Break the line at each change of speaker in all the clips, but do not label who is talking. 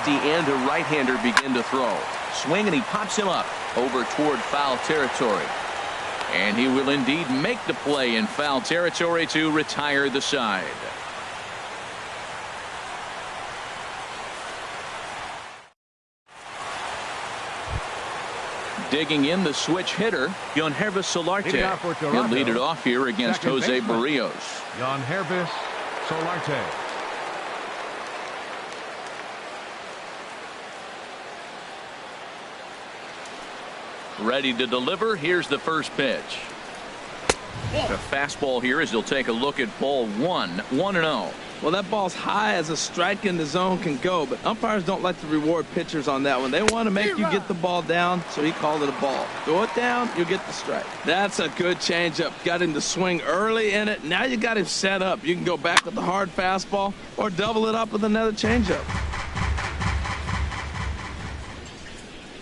lefty and a right-hander begin to throw. Swing, and he pops him up over toward foul territory. And he will indeed make the play in foul territory to retire the side. Digging in, the switch hitter, Grnbronco Solarte. He'll lead it off here against Jose Barrios.
Grnbronco Solarte.
Ready to deliver. Here's the first pitch. The fastball here as he'll take a look at ball one. 1-0.
Well, that ball's high as a strike in the zone can go, but umpires don't like to reward pitchers on that one. They want to make you get the ball down, so he called it a ball. Throw it down, you'll get the strike. That's a good changeup. Got him to swing early in it. Now you got him set up. You can go back with the hard fastball or double it up with another changeup.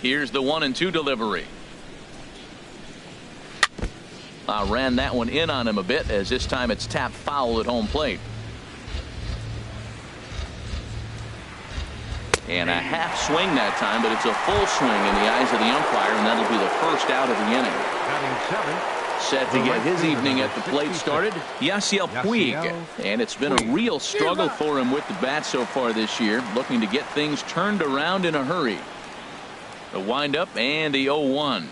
Here's the 1-2 delivery. Ran that one in on him a bit, as this time it's tapped foul at home plate. And a half swing that time, but it's a full swing in the eyes of the umpire, and that'll be the first out of the inning. Set to get his evening at the plate started, Yasiel Puig. And it's been a real struggle for him with the bat so far this year, looking to get things turned around in a hurry. The windup and the 0-1.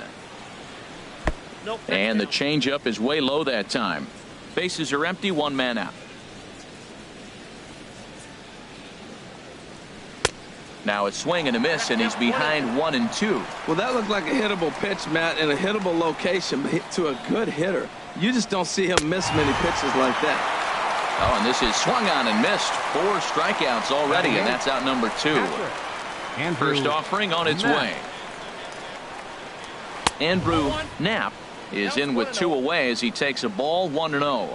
And the changeup is way low that time. Bases are empty, one man out. Now a swing and a miss, and he's behind 1-2.
Well, that looked like a hittable pitch, Matt, in a hittable location to a good hitter. You just don't see him miss many pitches like that.
Oh, and this is swung on and missed. 4 strikeouts already, and that's out number 2. First offering on its way. Andrew Knapp is in with 2 away as he takes a ball. 1-0.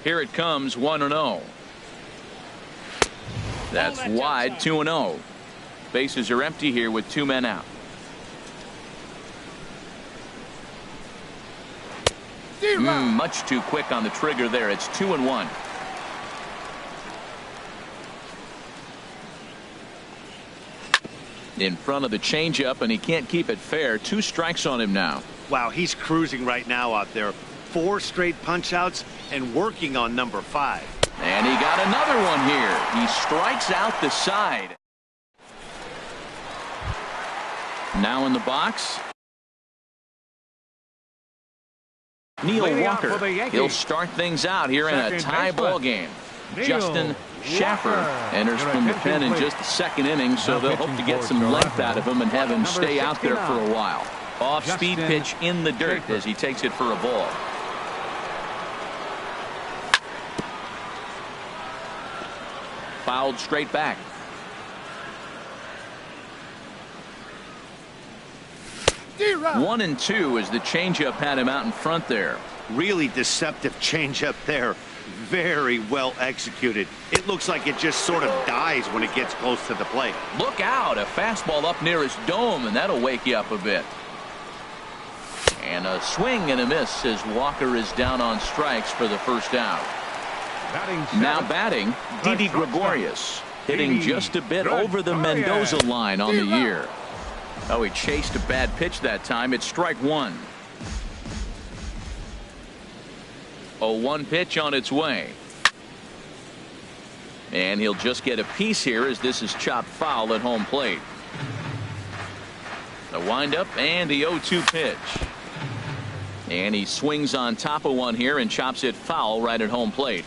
Here it comes. 1-0. That's wide. 2-0. Bases are empty here with 2 men out. Much too quick on the trigger there. It's 2-1. In front of the changeup, and he can't keep it fair. 2 strikes on him now.
Wow, he's cruising right now out there. 4 straight punch outs and working on number 5.
And he got another one here. He strikes out the side. Now in the box, Neil Walker. He'll start things out here in a tie ball game. Justin Schaffer enters from the pen in just the 2nd inning, so they'll hope to get some length out of him and have him stay out there for a while. Off-speed pitch in the dirt as he takes it for a ball. Fouled straight back. 1-2 as the changeup had him out in front there.
Really deceptive changeup there. Very well executed. It looks like it just sort of dies when it gets close to the plate.
Look out, a fastball up near his dome, and that'll wake you up a bit. And a swing and a miss as Walker is down on strikes for the first out. Now batting, Didi Gregorius, hitting just a bit over the Mendoza line on the year. Oh, he chased a bad pitch that time. It's strike 1. 0-1 pitch on its way. And he'll just get a piece here as this is chopped foul at home plate. The windup and the 0-2 pitch. And he swings on top of one here and chops it foul right at home plate.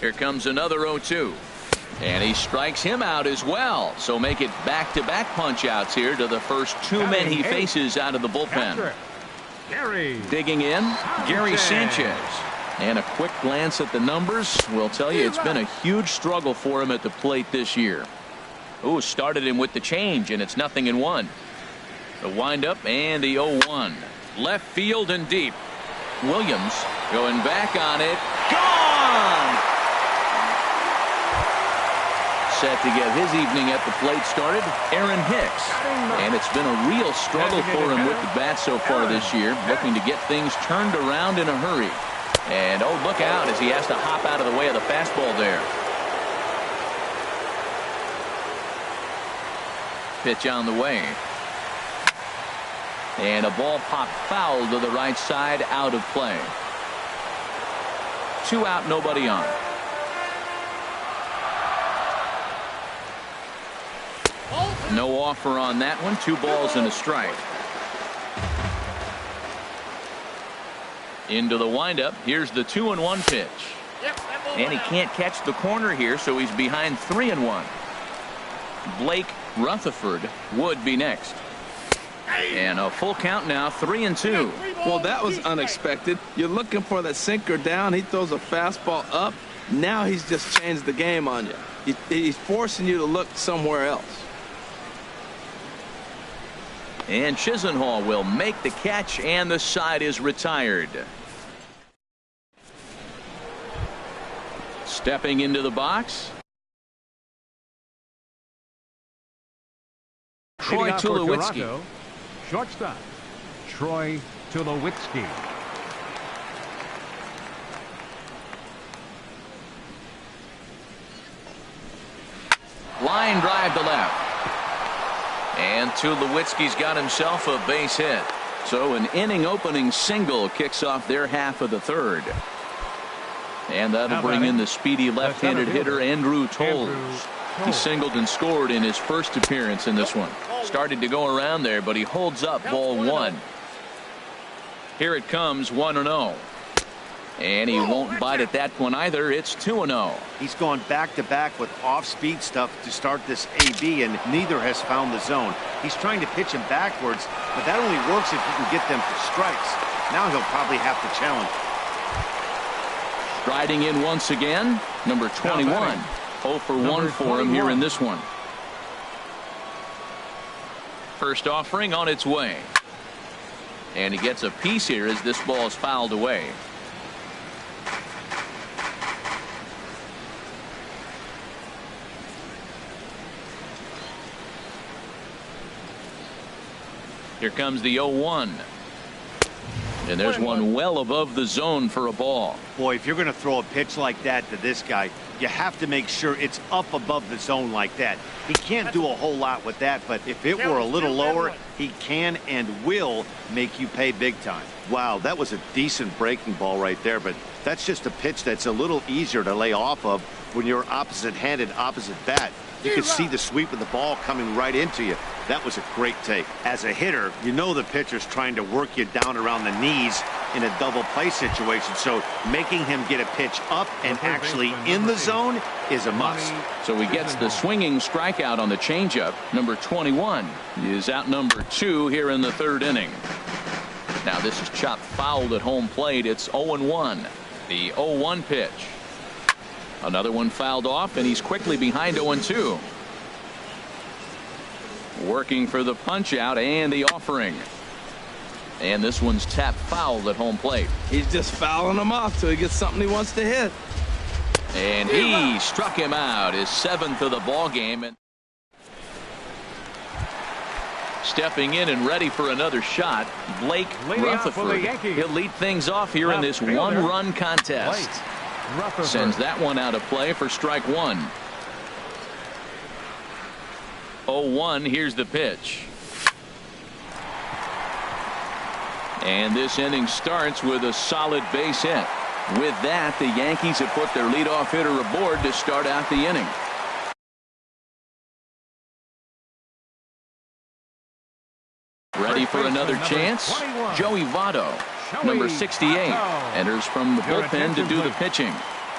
Here comes another 0-2. And he strikes him out as well. So make it back-to-back punch-outs here to the first 2 men he faces out of the bullpen. Digging in, Gary Sanchez. And a quick glance at the numbers will tell you it's been a huge struggle for him at the plate this year. Ooh, started him with the change, and it's 0-1. The windup and the 0-1. Left field and deep. Williams going back on it. Gone! Set to get his evening at the plate started, Aaron Hicks. And it's been a real struggle for him with the bat so far this year, looking to get things turned around in a hurry. And oh, look out as he has to hop out of the way of the fastball there. Pitch on the way. And a ball popped foul to the right side, out of play. 2 out, nobody on. No offer on that one. 2 balls and a strike. Into the windup. Here's the 2-1 pitch. And he can't catch the corner here, so he's behind 3-1. Blake Rutherford would be next. And a full count now, 3-2.
Well, that was unexpected. You're looking for that sinker down. He throws a fastball up. Now he's just changed the game on you. He's forcing you to look somewhere else.
And Chisenhall will make the catch, and the side is retired. Stepping into the box, Troy Tulowitzki.
Shortstop, Troy Tulowitzki.
Line drive to left. And Tulowitzki's got himself a base hit. So an inning opening single kicks off their half of the third. And that'll bring in the speedy left-handed hitter Andrew Toles. He singled and scored in his first appearance in this one. Started to go around there, but he holds up ball 1. Here it comes, 1-0. And he won't bite at that one either. It's 2-0.
He's gone back-to-back with off-speed stuff to start this AB, and neither has found the zone. He's trying to pitch him backwards, but that only works if you can get them for strikes. Now he'll probably have to challenge.
Striding in once again, number 21. 0 for 1 for him here in this one. First offering on its way. And he gets a piece here as this ball is fouled away. Here comes the 0-1. And there's one well above the zone for a ball.
Boy, if you're going to throw a pitch like that to this guy, you have to make sure it's up above the zone like that. He can't do a whole lot with that, but if it were a little lower, he can and will make you pay big time. Wow, that was a decent breaking ball right there, but that's just a pitch that's a little easier to lay off of when you're opposite-handed, opposite bat. You can see the sweep of the ball coming right into you. That was a great take. As a hitter, you know the pitcher's trying to work you down around the knees in a double play situation, so making him get a pitch up and actually in the zone is a must.
So he gets the swinging strikeout on the changeup. Number 21 is out number 2 here in the third inning. Now this is chopped fouled at home plate. It's 0-1. The 0-1 pitch. Another one fouled off, and he's quickly behind 0-2. Working for the punch out and the offering. And this one's tapped foul at home plate.
He's just fouling him off till he gets something he wants to hit.
And he struck him out, his 7th of the ball game. And stepping in and ready for another shot, Blake Rutherford. He'll lead things off here in this one-run contest. Sends that one out of play for strike 1. 0-1. Here's the pitch. And this inning starts with a solid base hit. With that, the Yankees have put their leadoff hitter aboard to start out the inning. Ready for another chance? Joey Votto, number 68, enters from the bullpen to do the pitching.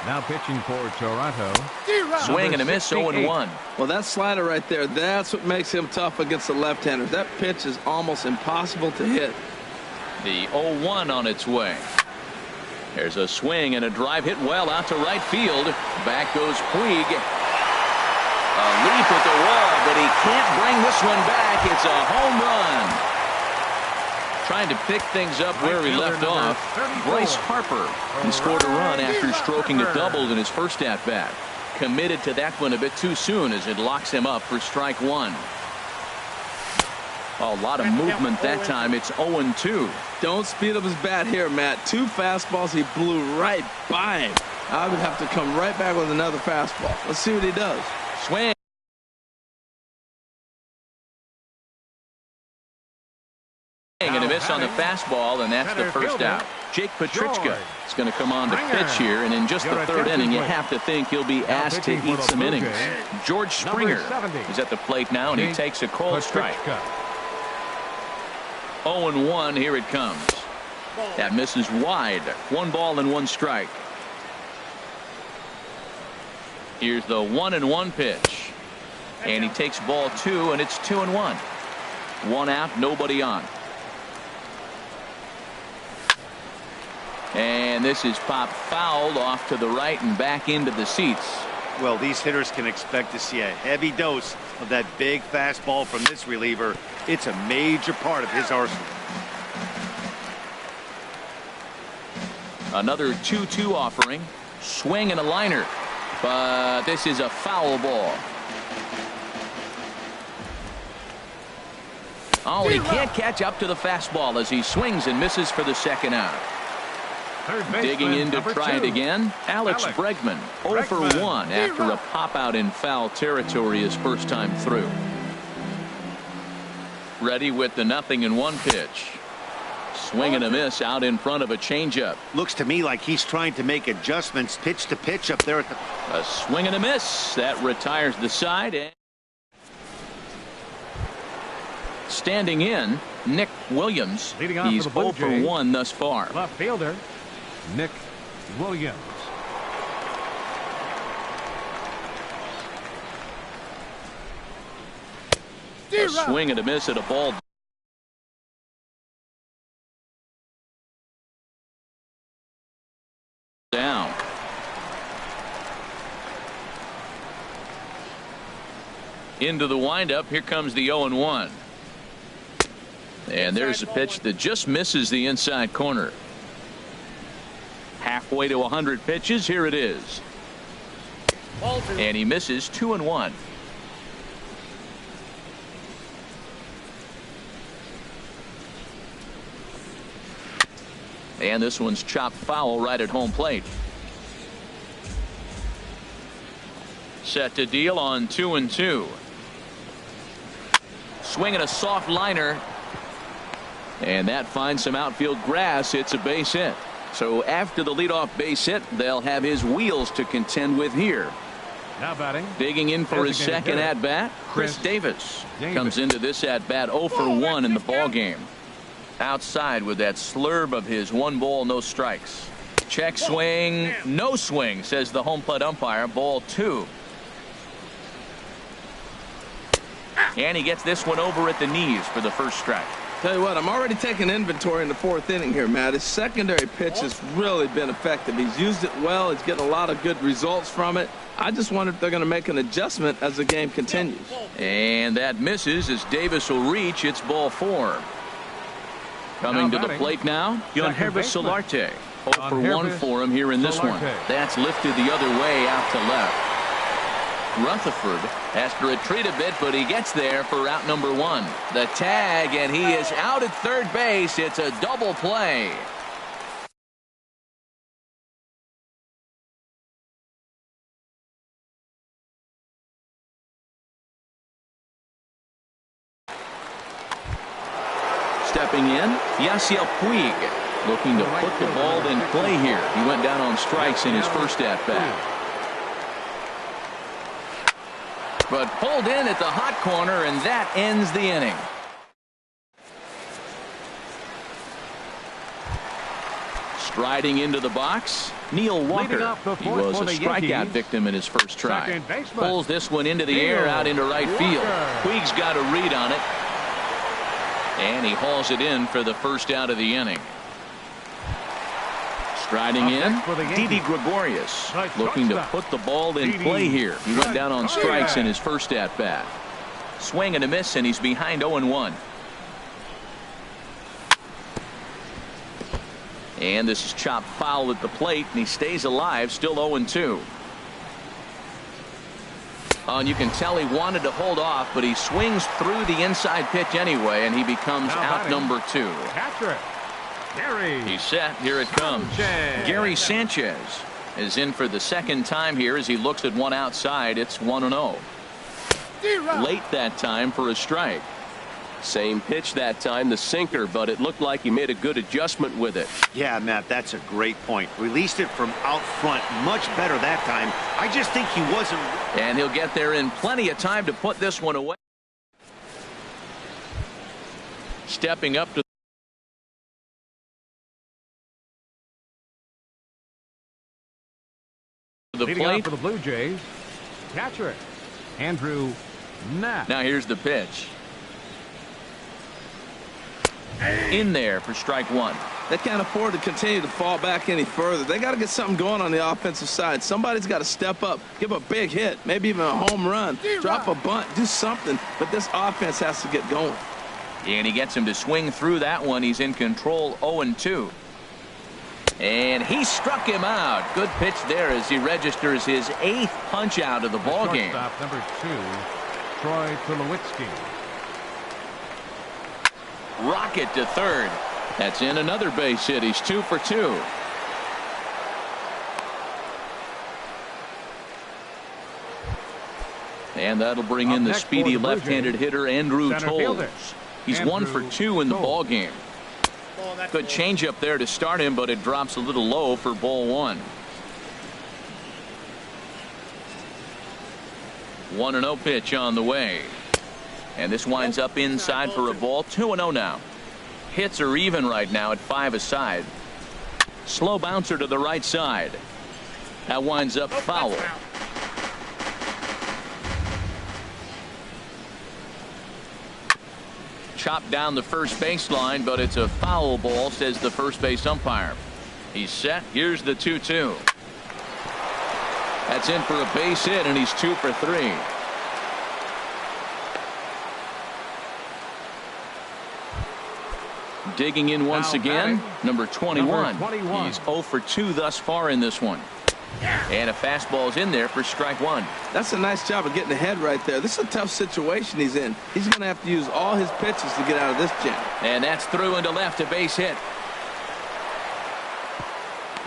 Now pitching for Toronto.
Swing and a miss, 0-1.
Well, that slider right there, that's what makes him tough against the left-handers. That pitch is almost impossible to hit.
The 0-1 on its way. There's a swing and a drive hit well out to right field. Back goes Puig. A leap at the wall, but he can't bring this one back. It's a home run. Trying to pick things up where he left off. Bryce Harper. He scored a run after stroking a double in his first at-bat. Committed to that one a bit too soon as it locks him up for strike 1. A lot of movement that time. It's 0-2.
Don't speed up his bat here, Matt. 2 fastballs, he blew right by him. I would have to come right back with another fastball. Let's see what he does.
Swing. And a miss on the fastball, and that's the first out. Jake Petrichka is going to come on to pitch here, and in just the third inning, you have to think he'll be asked to eat some innings. George Springer is at the plate now, and he takes a cold strike. 0-1, here it comes. That misses wide. 1 ball and 1 strike. Here's the 1-1 pitch. And he takes ball 2, and it's 2-1. 1 out, nobody on. And this is popped fouled off to the right and back into the seats.
Well, these hitters can expect to see a heavy dose of that big fastball from this reliever. It's a major part of his arsenal.
Another 2-2 offering. Swing and a liner. But this is a foul ball. Oh, he can't catch up to the fastball as he swings and misses for the second out. Digging in to try it again, Alex Bregman, 0 for 1 after a pop out in foul territory his first time through. Ready with the 0-1 pitch. Swing and a miss out in front of a changeup.
Looks to me like he's trying to make adjustments pitch to pitch up there at the...
A swing and a miss. That retires the side. And standing in, Nick Williams. He's 0 for 1 thus far.
Left fielder, Nick Williams.
A swing and a miss at a ball down. Into the windup. Here comes the 0-1. And there's a pitch that just misses the inside corner. Halfway to 100 pitches. Here it is. And he misses 2-1. And this one's chopped foul right at home plate. Set to deal on 2-2. Swinging a soft liner. And that finds some outfield grass. It's a base hit. So after the leadoff base hit, they'll have his wheels to contend with here.
Now batting.
Digging in for his second at bat, Chris Davis comes into this at bat 0 for 1 in the ball game. Outside with that slurve of his 1 ball, no strikes. Check swing, no swing, says the home plate umpire. Ball 2. And he gets this one over at the knees for the first strike.
Tell you what, I'm already taking inventory in the 4th inning here, Matt. His secondary pitch has really been effective. He's used it well. He's getting a lot of good results from it. I just wonder if they're going to make an adjustment as the game continues.
And that misses as Davis will reach. It's ball 4. Coming to the plate now, Grnbronco2's. 0 for 1 for him here in this one. That's lifted the other way out to left. Rutherford has to retreat a bit, but he gets there for out number 1. The tag, and he is out at third base. It's a double play. Stepping in, Yasiel Puig, looking to put the ball in play here. He went down on strikes in his first at-bat. But pulled in at the hot corner, and that ends the inning. Striding into the box, Neil Walker. He was a strikeout victim in his first try. Pulls this one into the air out into right field. Puig's got a read on it. And he hauls it in for the first out of the inning. Striding in, Didi Gregorius, looking to put the ball in play here. He went down on strikes in his first at-bat. Swing and a miss, and he's behind 0-1. And this is chopped foul at the plate, and he stays alive, still 0-2. And you can tell he wanted to hold off, but he swings through the inside pitch anyway, and he becomes out number 2. He's set. Here it comes. Gary Sanchez is in for the second time here as he looks at one outside. It's 1-0. Late that time for a strike.
Same pitch that time, the sinker, but it looked like he made a good adjustment with it.
Yeah, Matt, that's a great point. Released it from out front much better that time. I just think he wasn't.
And he'll get there in plenty of time to put this one away. Stepping up to the
Leading
plate
off for the Blue Jays, catcher Andrew Knapp.
Now here's the pitch. In there for strike one.
They can't afford to continue to fall back any further. They got to get something going on the offensive side. Somebody's got to step up, give a big hit, maybe even a home run, drop a bunt, do something. But this offense has to get going.
And he gets him to swing through that one. He's in control, 0-2. And he struck him out. Good pitch there as he registers his 8th punch out of the ball game.
Shortstop number 2, Troy Tulowitzki.
Rocket to third. That's in another base hit. He's 2 for 2. And that'll bring in the speedy left-handed hitter Andrew Toles. He's 1 for 2 in the ball game. Good changeup there to start him, but it drops a little low for ball 1. 1-0 pitch on the way. And this winds up inside for a ball. 2-0 now. Hits are even right now at 5 aside. Slow bouncer to the right side. That winds up foul. Chopped down the first baseline, but it's a foul ball, says the first base umpire. He's set. Here's the 2-2. That's in for a base hit, and he's 2 for 3. Digging in once again, number 21. He's 0 for 2 thus far in this one. And a fastball's in there for strike 1.
That's a nice job of getting ahead right there. This is a tough situation he's in. He's going to have to use all his pitches to get out of this jam.
And that's through into left, a base hit.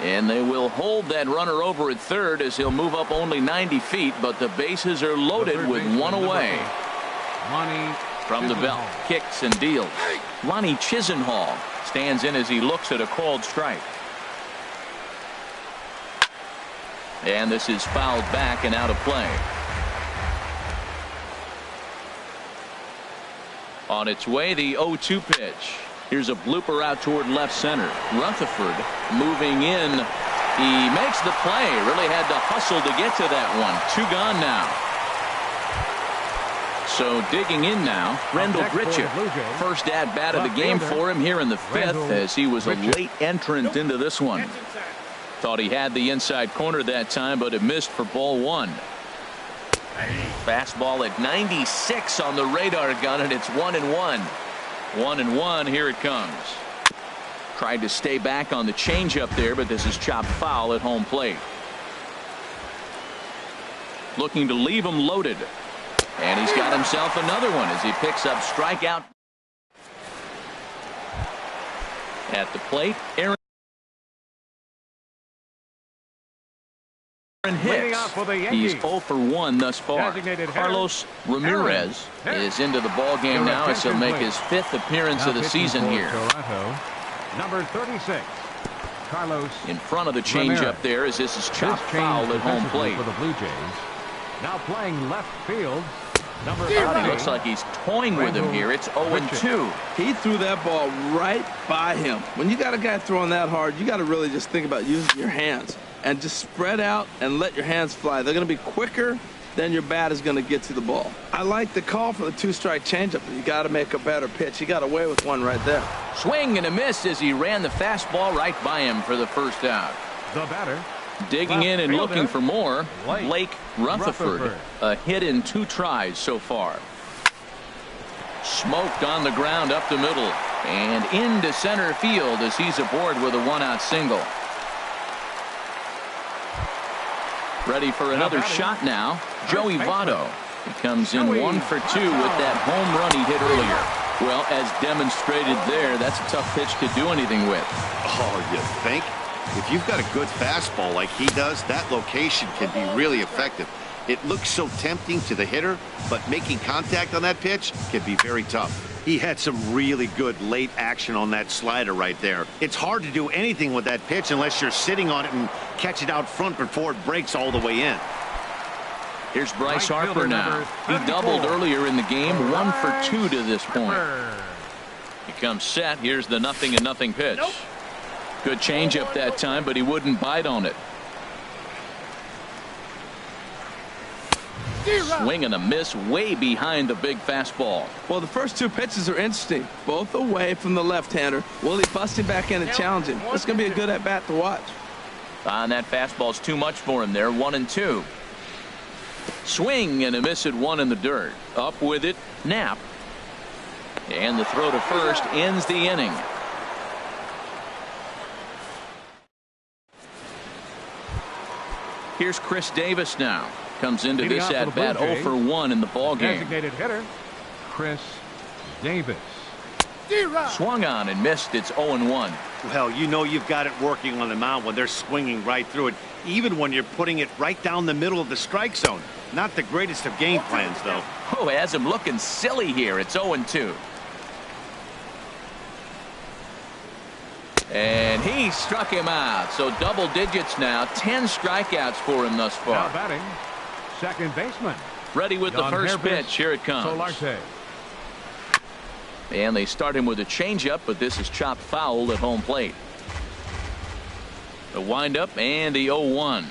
And they will hold that runner over at third as he'll move up only 90 feet, but the bases are loaded with one away. From the belt, kicks and deals. Lonnie Chisenhall stands in as he looks at a called strike. And this is fouled back and out of play. On its way, the 0-2 pitch. Here's a blooper out toward left center. Rutherford moving in. He makes the play. Really had to hustle to get to that one. 2 gone now. So digging in now, Rendell Gritchick. First at bat of the game for him here in the 5th as he was a late entrant into this one. Thought he had the inside corner that time, but it missed for ball 1. Fastball at 96 on the radar gun, and it's 1-1. 1-1. Here it comes. Tried to stay back on the changeup there, but this is chopped foul at home plate. Looking to leave him loaded. And he's got himself another one as he picks up strikeout. At the plate, Aaron Hicks. He's 0 for 1 thus far. Carlos Ramirez is into the ball game now as he'll make his 5th appearance of the season here.
Number 36, Carlos.
In front of the changeup there as this is chopped foul at home plate.
For the Blue Jays. Now playing left field. Number
It looks like he's toying with him here. It's 0-2.
He threw that ball right by him. When you got a guy throwing that hard, you got to really just think about using your hands and just spread out and let your hands fly. They're going to be quicker than your bat is going to get to the ball. I like the call for the 2-strike changeup. You got to make a better pitch. He got away with one right there.
Swing and a miss as he ran the fastball right by him for the first out.
The batter.
Digging in and looking for more, Blake Rutherford. A hit in 2 tries so far. Smoked on the ground up the middle and into center field as he's aboard with a 1-out single. Ready for another shot now, Joey Votto. He comes in 1 for 2 with that home run he hit earlier. Well, as demonstrated there, that's a tough pitch to do anything with.
Oh, you think? If you've got a good fastball like he does, that location can be really effective. It looks so tempting to the hitter, but making contact on that pitch can be very tough. He had some really good late action on that slider right there. It's hard to do anything with that pitch unless you're sitting on it and catch it out front before it breaks all the way in.
Here's Bryce Harper now. He doubled earlier in the game, 1 for 2 to this point. He comes set. Here's the 0-0 pitch. Good changeup that time, but he wouldn't bite on it. Swing and a miss way behind the big fastball.
Well, the first 2 pitches are interesting. Both away from the left-hander. Will he bust him back in and challenge him? It's going to be a good at-bat to watch.
And that fastball's too much for him there. 1-2. Swing and a miss at 1 in the dirt. Up with it, Knapp. And the throw to first ends the inning. Here's Chris Davis now. Comes into this at bat 0 for 1 in the ball game.
Designated hitter, Chris Davis.
Swung on and missed. It's 0-1.
Well, you know you've got it working on the mound when they're swinging right through it, even when you're putting it right down the middle of the strike zone. Not the greatest of game plans, though.
Oh, has him looking silly here. It's 0-2. And he struck him out. So double digits now. 10 strikeouts for him thus far.
Now batting, second baseman.
Ready with the first pitch. Here it comes.
Solarte.
And they start him with a changeup, but this is chopped foul at home plate. The windup and the 0-1.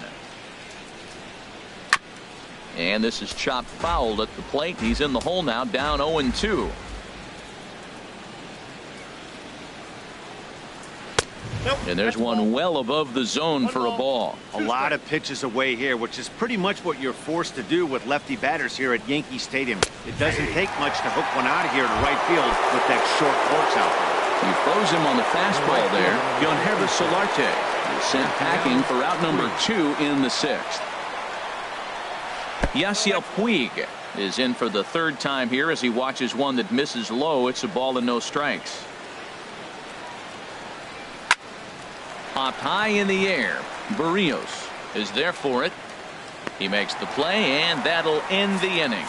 And this is chopped foul at the plate. He's in the hole now, down 0-2. And there's one well above the zone for a ball.
A lot of pitches away here, which is pretty much what you're forced to do with lefty batters here at Yankee Stadium. It doesn't take much to hook one out of here to right field with that short porch out there.
He throws him on the fastball there. Grnbronco2's Solarte is sent packing for out number 2 in the 6th. Yasiel Puig is in for the 3rd time here as he watches one that misses low. It's a ball and no strikes. Popped high in the air. Barrios is there for it. He makes the play, and that'll end the inning.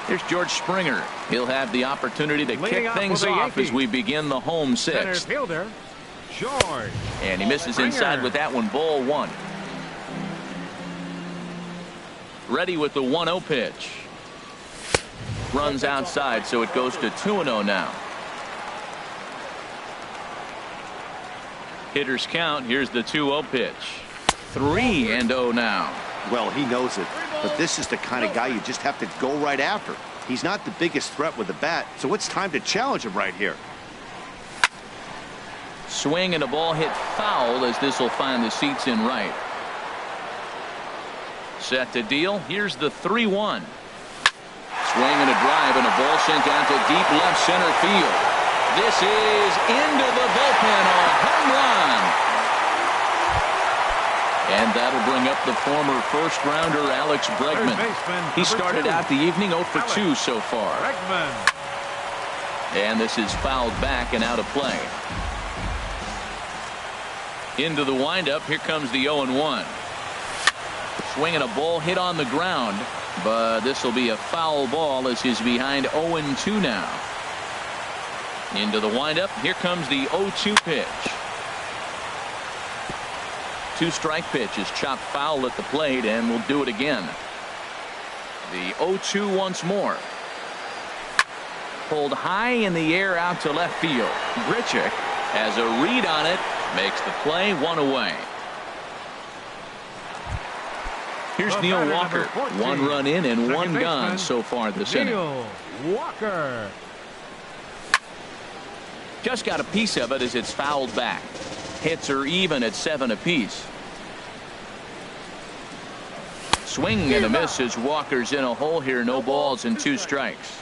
Here's George Springer. He'll have the opportunity to kick things off as we begin the home 6th.
Center fielder, George.
And he misses inside with that one. Ball 1. Ready with the 1-0 pitch. Runs outside, so it goes to 2-0 now. Hitters count. Here's the 2-0 pitch. 3-0 now.
Well, he knows it, but this is the kind of guy you just have to go right after. He's not the biggest threat with the bat, so it's time to challenge him right here.
Swing and a ball hit foul as this will find the seats in right. Set to deal. Here's the 3-1. Swing and a drive and a ball sent down to deep left center field. This is into the bullpen, a home run. And that'll bring up the former first-rounder Alex Bregman. He started out the evening 0 for 2 so far. And this is fouled back and out of play. Into the windup. Here comes the 0-1. Swing and a ball hit on the ground. But this will be a foul ball as he's behind 0-2 now. Into the windup. Here comes the 0-2 pitch. 2-strike pitch is chopped foul at the plate, and we'll do it again. The 0-2 once more. Pulled high in the air out to left field. Grichuk has a read on it. Makes the play. 1 away. Here's Neil Walker. 1 run in and 1 gone so far this inning.
Neil Walker.
Just got a piece of it as it's fouled back. Hits are even at 7 apiece. Swing and a miss as Walker's in a hole here. No balls and 2 strikes.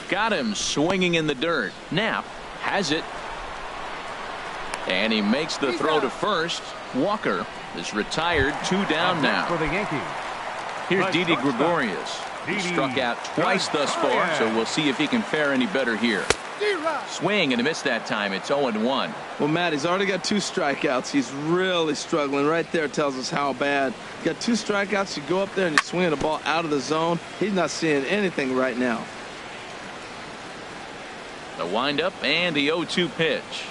Got him swinging in the dirt. Knapp has it. And he makes the throw to first. Walker is retired. 2 down now.
For the Yankees.
Here's Didi Gregorius. He struck out twice thus far, so we'll see if he can fare any better here. Swing and a miss that time. It's 0-1.
Well, Matt, he's already got 2 strikeouts. He's really struggling. Right there tells us how bad. You got 2 strikeouts. You go up there and you swing the ball out of the zone. He's not seeing anything right now.
The windup and the 0-2 pitch.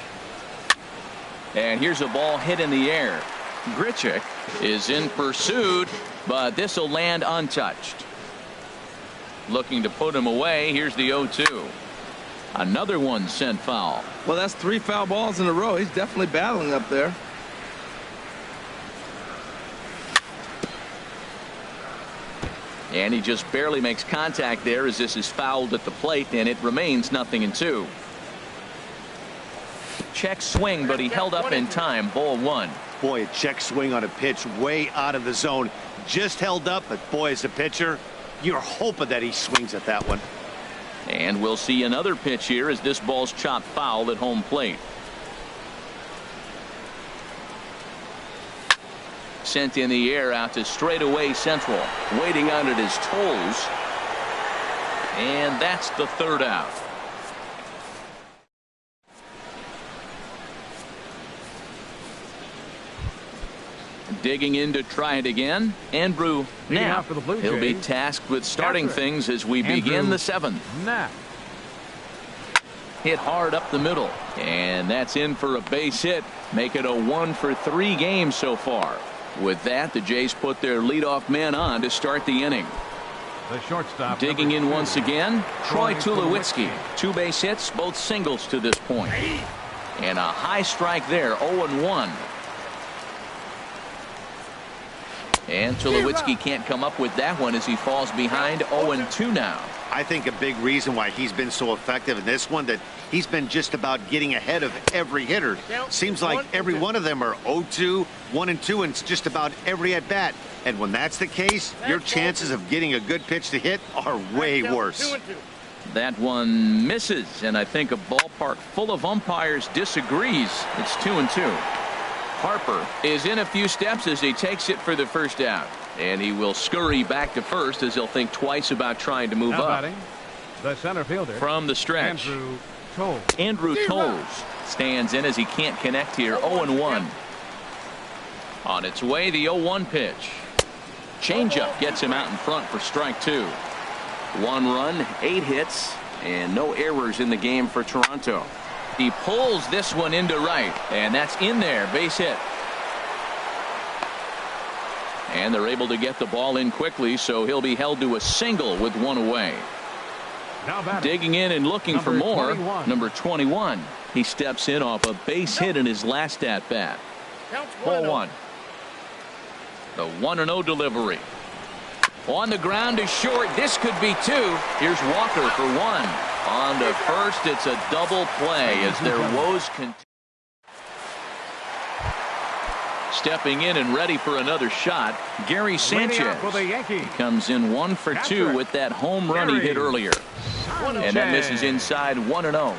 And here's a ball hit in the air. Grichuk is in pursuit, but this will land untouched. Looking to put him away. Here's the 0-2. Another one sent foul.
Well, that's 3 foul balls in a row. He's definitely battling up there.
And he just barely makes contact there as this is fouled at the plate, and it remains 0-2. Check swing, but he held up in time. Ball 1.
Boy, a check swing on a pitch way out of the zone. Just held up, but boy, as a pitcher, you're hoping that he swings at that one.
And we'll see another pitch here as this ball's chopped foul at home plate. Sent in the air out to straightaway central. Waiting on it is Toles. And that's the 3rd out. Digging in to try it again, Andrew Knapp. He'll be tasked with starting things as we begin the 7th. Hit hard up the middle, and that's in for a base hit. Make it a 1-for-3 game so far. With that, the Jays put their leadoff man on to start the inning.
The shortstop.
Digging in once again, Troy Tulowitzki. 2 base hits, both singles to this point. And a high strike there, 0-1. And Tulowitzki can't come up with that one as he falls behind 0-2 now.
I think a big reason why he's been so effective in this one, that he's been just about getting ahead of every hitter. Seems like every one of them are 0-2, 1-2, and it's just about every at bat. And when that's the case, your chances of getting a good pitch to hit are way worse.
That one misses, and I think a ballpark full of umpires disagrees. It's 2-2. Harper is in a few steps as he takes it for the first out. And he will scurry back to first as he'll think twice about trying to move up.
The center fielder
from the stretch. Andrew Toles stands in as he can't connect here. 0-1. On its way, the 0-1 pitch. Changeup gets him out in front for strike 2. 1 run, 8 hits, and no errors in the game for Toronto. He pulls this one into right, and that's in there. Base hit. And they're able to get the ball in quickly, so he'll be held to a single with 1 away. Digging in and looking for more.
21.
Number 21. He steps in off a base hit in his last at bat. Ball 1. The 1-0 delivery. On the ground to short. This could be 2. Here's Walker for 1. On to first. It's a double play as their woes continue. Stepping in and ready for another shot, Gary Sanchez. He comes in 1 for 2 with that home run he hit earlier. And that misses inside 1-0.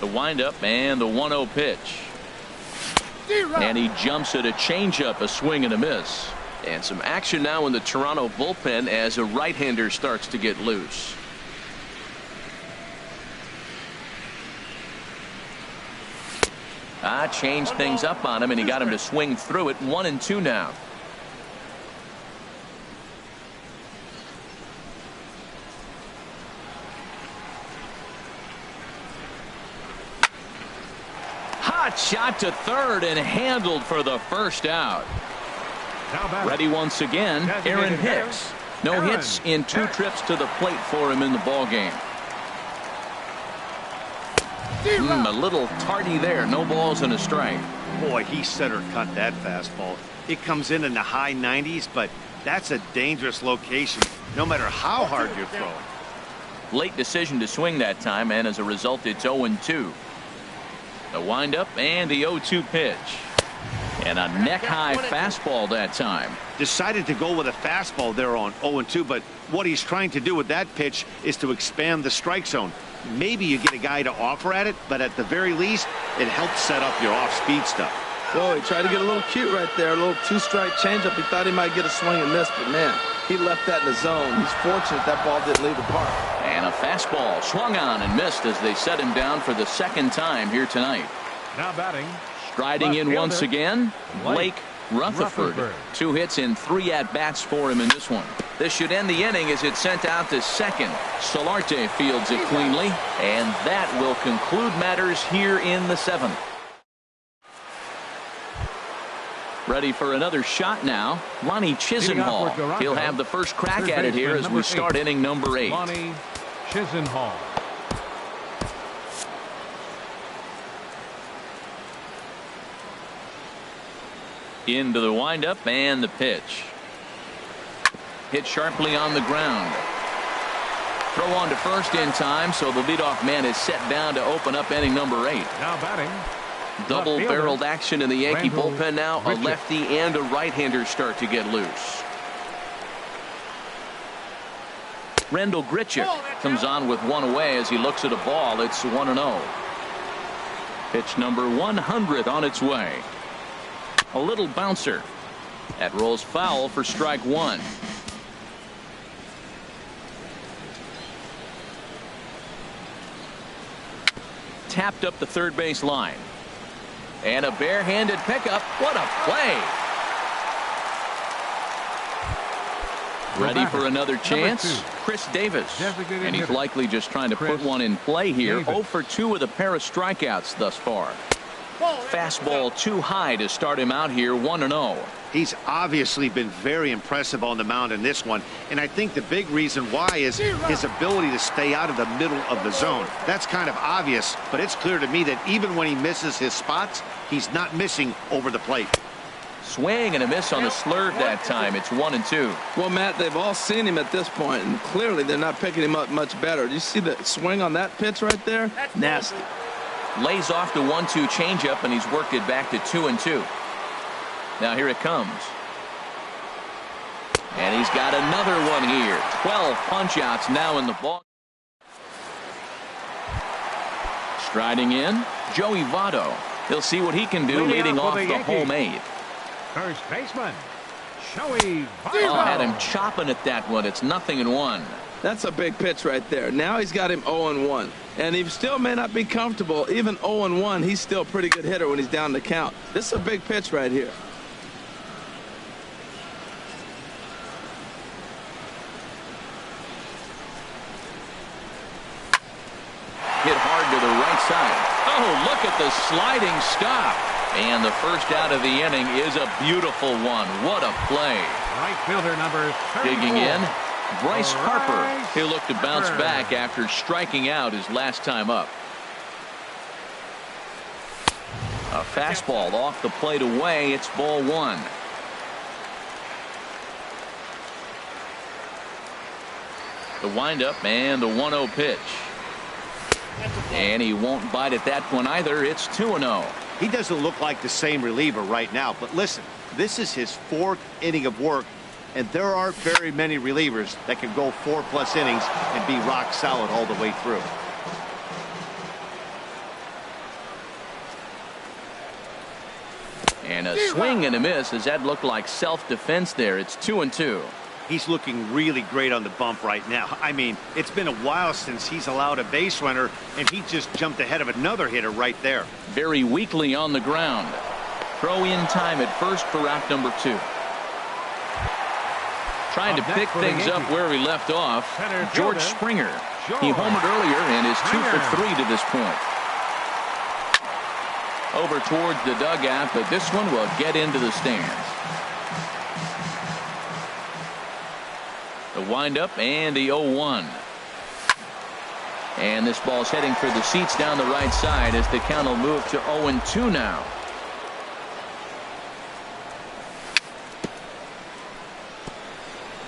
The windup and the 1-0 pitch. And he jumps at a changeup, a swing and a miss. And some action now in the Toronto bullpen as a right-hander starts to get loose. Changed things up on him, and he got him to swing through it. 1-2 now. Hot shot to third and handled for the first out. Ready once again, Aaron Hicks. No hits in 2 trips to the plate for him in the ballgame. A little tardy there. No balls and a strike.
Boy, he center cut that fastball. It comes in the high 90s, but that's a dangerous location, no matter how hard you're throwing.
Late decision to swing that time, and as a result, it's 0-2. The windup and the 0-2 pitch. And a neck-high fastball that time.
Decided to go with a fastball there on 0-2, but what he's trying to do with that pitch is to expand the strike zone. Maybe you get a guy to offer at it, but at the very least, it helps set up your off-speed stuff.
Whoa, he tried to get a little cute right there. A little 2-strike changeup. He thought he might get a swing and miss, but man, he left that in the zone. He's fortunate that ball didn't leave the park.
And a fastball swung on and missed as they set him down for the second time here tonight.
Now batting.
Striding in once again, Blake Rutherford. 2 hits in 3 at-bats for him in this one. This should end the inning as it's sent out to second. Solarte fields it cleanly, and that will conclude matters here in the 7th. Ready for another shot now, Lonnie Chisenhall. He'll have the first crack at it here as we start inning number 8.
Lonnie Chisenhall.
Into the windup and the pitch. Hit sharply on the ground. Throw on to first in time, so the leadoff man is set down to open up inning number 8.
Now batting.
Double-barreled action in the Yankee bullpen now. A lefty and a right-hander start to get loose. Randall Grichuk comes on with 1 away as he looks at a ball. It's 1-0. Pitch number 100 on its way. A little bouncer. That rolls foul for strike 1. Tapped up the third base line. And a barehanded pickup. What a play. Ready for another chance? Chris Davis. And he's likely just trying to put one in play here. 0 for 2 with a pair of strikeouts thus far. Fastball too high to start him out here. 1-0.
He's obviously been very impressive on the mound in this one, and I think the big reason why is his ability to stay out of the middle of the zone. That's kind of obvious, but it's clear to me that even when he misses his spots, he's not missing over the plate.
Swing and a miss on the slurve that time. It's 1-2.
Well, Matt, they've all seen him at this point, and clearly they're not picking him up much better. Do you see the swing on that pitch right there? Nasty.
Lays off the 1-2 changeup, and he's worked it back to 2-2. Now here it comes. And he's got another one here. 12 punch-outs now in the ball. Striding in, Joey Votto. He'll see what he can do leading off the home 8th.
First baseman, Joey Votto.
Oh, had him chopping at that one. It's 0-1.
That's a big pitch right there. Now he's got him 0-1. And he still may not be comfortable. Even 0-1, he's still a pretty good hitter when he's down the count. This is a big pitch right here.
Hit hard to the right side. Oh, look at the sliding stop. And the first out of the inning is a beautiful one. What a play.
Right fielder number 34.
Digging in, Bryce Harper. He'll look to bounce back after striking out his last time up. A fastball off the plate away. It's ball 1. The windup and the 1-0 pitch. And he won't bite at that one either. It's 2-0.
He doesn't look like the same reliever right now, but listen, this is his 4th inning of work, and there aren't very many relievers that can go 4+ innings and be rock solid all the way through.
a swing and a miss as that looked like self-defense there. It's 2-2.
He's looking really great on the bump right now. I mean, it's been a while since he's allowed a base runner, and he just jumped ahead of another hitter right there.
Very weakly on the ground. Throw in time at first for out number 2. Trying to pick things up where we left off, George Springer. He homered earlier and is 2 for 3 to this point. Over towards the dugout, but this one will get into the stands. The windup and the 0-1. And this ball's heading for the seats down the right side as the count will move to 0-2 now.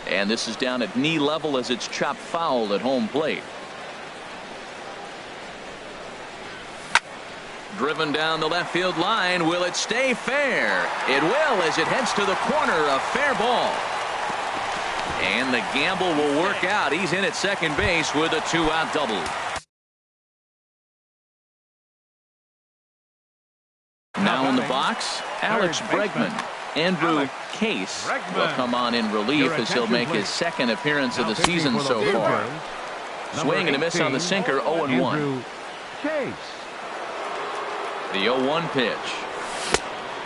And this is down at knee level as it's chopped foul at home plate. Driven down the left field line. Will it stay fair? It will as it heads to the corner. A fair ball. And the gamble will work out. He's in at second base with a 2-out double. Now in the box, Alex Bregman. Andrew Case will come on in relief as he'll make his second appearance of the season so far. Swing and a miss on the sinker, 0-1. The 0-1 pitch.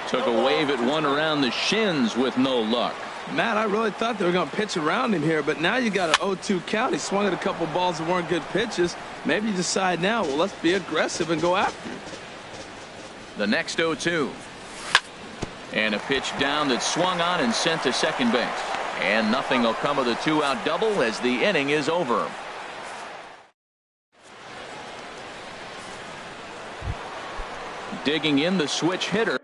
Took a wave at one around the shins with no luck.
Matt, I really thought they were going to pitch around him here, but now you got an 0-2 count. He swung at a couple balls that weren't good pitches. Maybe you decide now, well, let's be aggressive and go after him.
The next 0-2. And a pitch down that swung on and sent to second base. And nothing will come of the 2-out double as the inning is over. Digging in the switch hitter.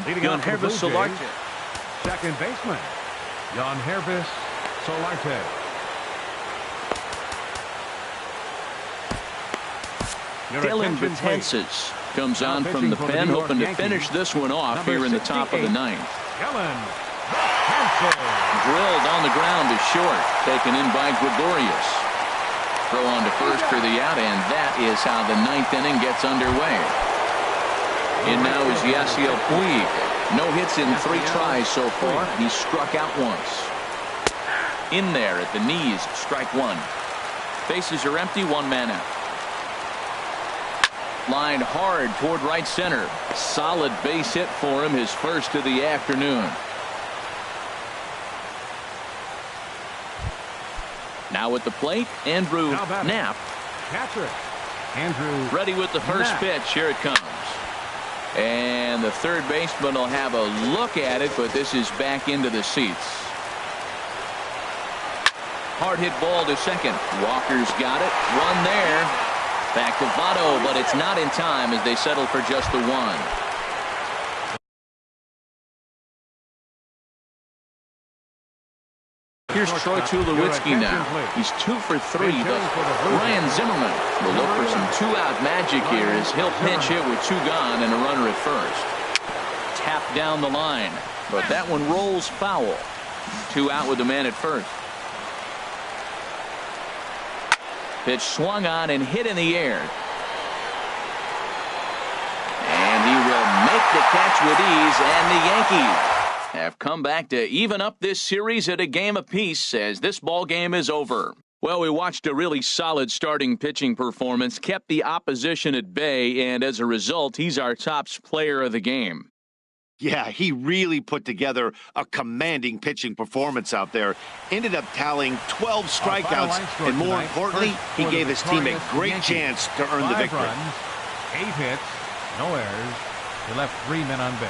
Leading Hervis Solarte. Second baseman, Jan Hervis Solarte.
Dylan Betances comes on from the pen, hoping to finish this one off here in the top of the ninth. Drilled on the ground to short, taken in by Gregorius. Throw on to first for the out, and that is how the ninth inning gets underway. And now is Yasiel Puig. No hits in 3 tries so far. He's struck out once. In there at the knees, strike 1. Bases are empty, 1 man out. Lined hard toward right center. Solid base hit for him, his first of the afternoon. Now at the plate, Andrew Knapp.
Catcher, Andrew.
Ready with the first pitch. Here it comes. And the third baseman will have a look at it, but this is back into the seats. Hard hit ball to second. Walker's got it. One there. Back to Votto, but it's not in time as they settle for just the 1. Here's Troy Tulowitzki now. He's 2 for 3. But Ryan Zimmerman will look for some 2-out magic here as he'll pinch hit with 2 gone and a runner at first. Tap down the line, but that one rolls foul. 2 out with the man at first. Pitch swung on and hit in the air. And he will make the catch with ease, and the Yankees have come back to even up this series at a game apiece as this ball game is over. Well, we watched a really solid starting pitching performance, kept the opposition at bay, and as a result, he's our top player of the game.
Yeah, he really put together a commanding pitching performance out there. Ended up tallying 12 strikeouts, and more importantly, he gave his team a great chance to earn the victory.
5 runs, 8 hits, no errors. He left 3 men on base.